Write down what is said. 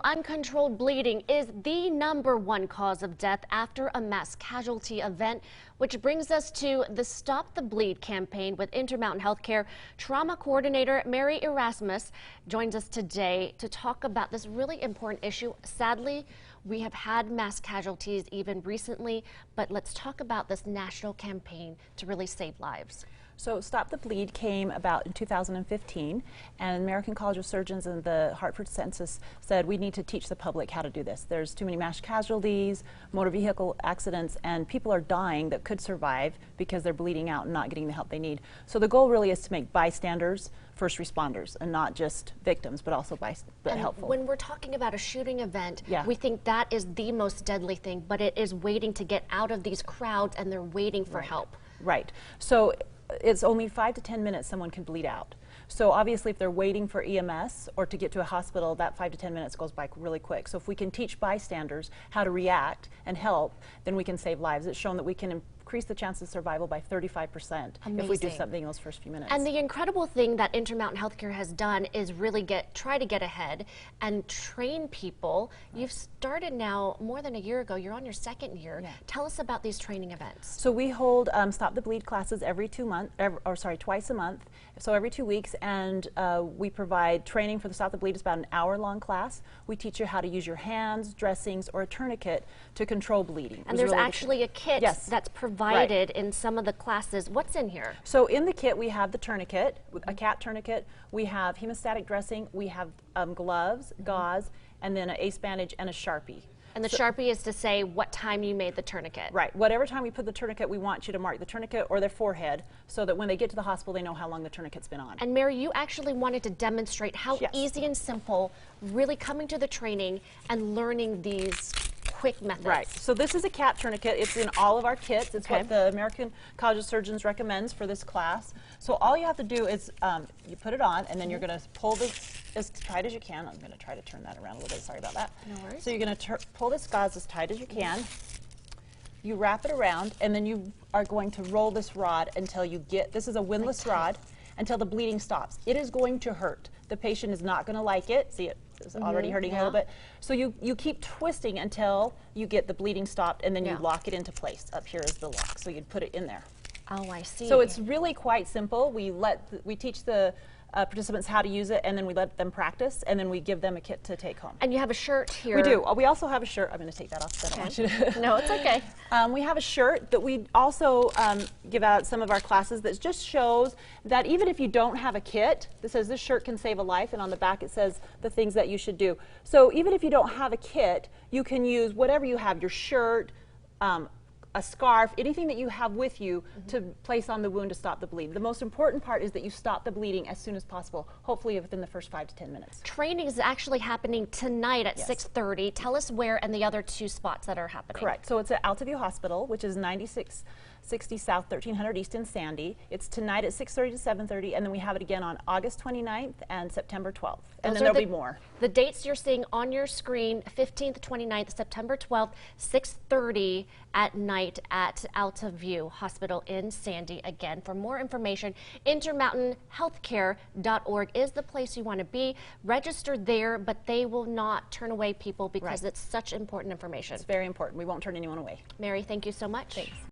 Uncontrolled bleeding is the #1 cause of death after a mass casualty event, which brings us to the Stop the Bleed campaign with Intermountain Healthcare. Trauma coordinator Mary Erasmus joins us today to talk about this really important issue. Sadly, we have had mass casualties even recently, but let's talk about this national campaign to really save lives. So Stop the Bleed came about in 2015, and American College of Surgeons and the Hartford Census said we need to teach the public how to do this. There's too many mass casualties, motor vehicle accidents, and people are dying that could survive because they're bleeding out and not getting the help they need. So the goal really is to make bystanders first responders and not just victims, but also helpful. When we're talking about a shooting event, yeah, we think that is the most deadly thing, but it is waiting to get out of these crowds and they're waiting for help. Right. So it's only 5 to 10 minutes someone can bleed out. So obviously if they're waiting for EMS or to get to a hospital, that 5 to 10 minutes goes by really quick. So if we can teach bystanders how to react and help, then we can save lives. It's shown that we can increase the chance of survival by 35% if we do something in those first few minutes. And the incredible thing that Intermountain Healthcare has done is really try to get ahead and train people. Right. You've started now more than a year ago. You're on your second year. Yeah. Tell us about these training events. So we hold Stop the Bleed classes twice a month. So every 2 weeks, and we provide training for the Stop the Bleed. It's about an hour-long class. We teach you how to use your hands, dressings, or a tourniquet to control bleeding. And there's actually a kit that's provided in some of the classes. What's in here? So in the kit we have the tourniquet, a cat tourniquet, we have hemostatic dressing, we have gloves, gauze, and then an ace bandage and a Sharpie. And the Sharpie is to say what time you made the tourniquet. Right. Whatever time we put the tourniquet, we want you to mark the tourniquet or their forehead so that when they get to the hospital, they know how long the tourniquet's been on. And Mary, you actually wanted to demonstrate how easy and simple really coming to the training and learning these quick methods. Right. So this is a cat tourniquet. It's in all of our kits. It's what the American College of Surgeons recommends for this class. So all you have to do is you put it on, and then you're going to pull this as tight as you can. I'm going to try to turn that around a little bit. Sorry about that. No worries. So you're going to pull this gauze as tight as you can. You wrap it around, and then you are going to roll this rod until you get, this is a windlass rod, until the bleeding stops. It is going to hurt. The patient is not going to like it. See, it is already hurting a little bit. So you keep twisting until you get the bleeding stopped, and then you lock it into place. Up here is the lock, so you'd put it in there. Oh, I see. So it's really quite simple. We teach the participants how to use it, and then we let them practice, and then we give them a kit to take home. And you have a shirt here. We do. We also have a shirt. I'm going to take that off. I don't want you to. No, it's okay. We have a shirt that we also give out at some of our classes that just shows that even if you don't have a kit, that says this shirt can save a life, and on the back it says the things that you should do. So even if you don't have a kit, you can use whatever you have, your shirt, a scarf, anything that you have with you to place on the wound to stop the bleed. The most important part is that you stop the bleeding as soon as possible, hopefully within the first 5 to 10 minutes. Training is actually happening tonight at 6:30. Tell us where and the other 2 spots that are happening. Correct. So it's at Altaview Hospital, which is 9660 South 1300 East in Sandy. It's tonight at 6:30 to 7:30, and then we have it again on August 29th and September 12th. And then there'll be more. The dates you're seeing on your screen: 15th, 29th, September 12th, 6:30 at night at Altaview Hospital in Sandy. Again, for more information, intermountainhealthcare.org is the place you want to be. Register there, but they will not turn away people because it's such important information. It's very important. We won't turn anyone away. Mary, thank you so much. Thanks.